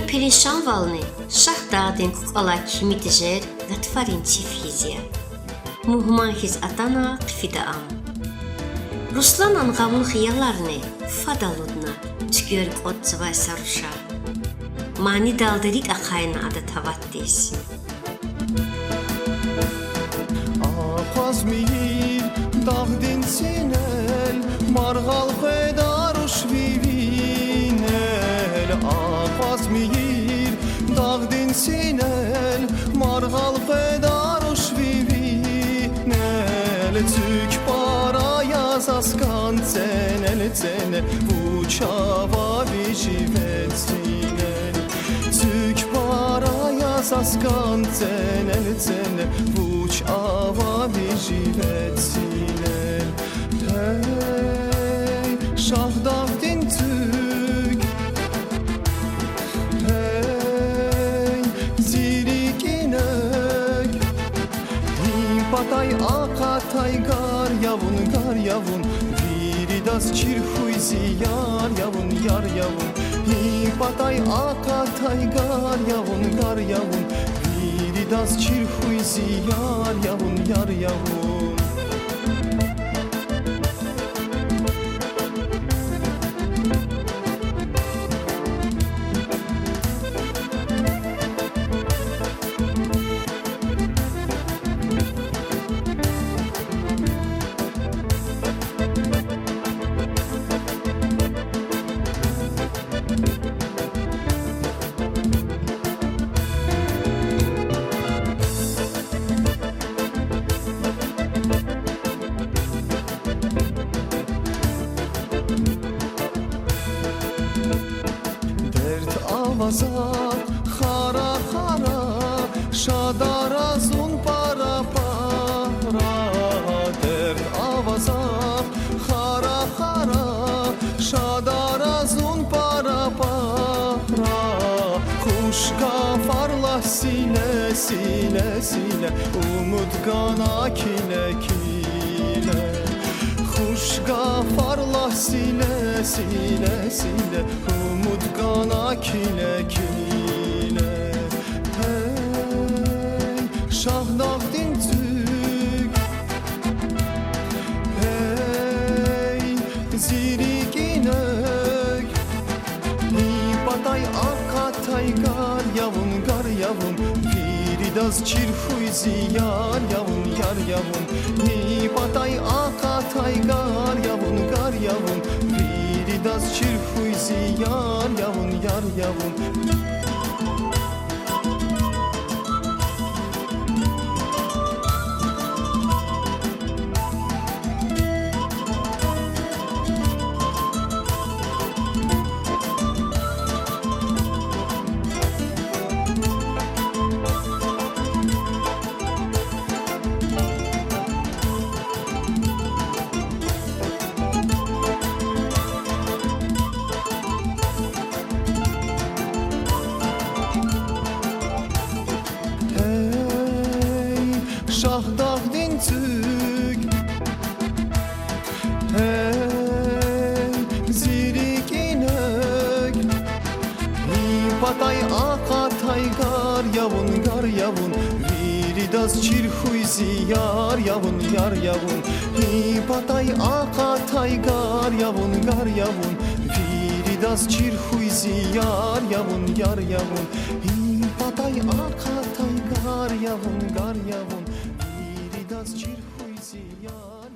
перешан волны, шахтадин кукала кимитежер, гатфарин чифхизия. Muhmanhiz atana fidaam. Ruslan anğamlı xiyalarını fadaludna tükür qotsva saruşa. Mani daldirik aqayna adı tavattis. Ağaz miyir dağdin sinel marğal fedaruş vivinel. Ağaz miyir dağdin sinel marğal fedaruş vivinel. Tük para yazaskan cenel bu çava vijivetsinel. Tük para yazaskan cenel bu çava vijivetsinel. Hey şahdavdin tük, hey zirikinek, patay akatay gar yavun viridas çirhuizi yar yavun patay akatay gar yavun viridas çirhuizi yar yavun Avazat xara xara şadarazun para para. Dert avazat xara xara şadarazun para para. Kuş kafarla sile sile sile umut kana kile kile. Kuş kafarla sile sile sile umut kana kile kile. Hey şahdavdin tük, hey zirikinek, patay akatay gar yavun viridas çirhuizi yar yavun patay akatay gar yavun viridas çirhuizi yar yavun şahdavdin tük, hey zirikinek, patay akatay gar yavun viridas çirhuizi yar yavun patay akatay gar yavun viridas çirhuizi yar yavun patay akatay gar yavun viridas çirhuizi yar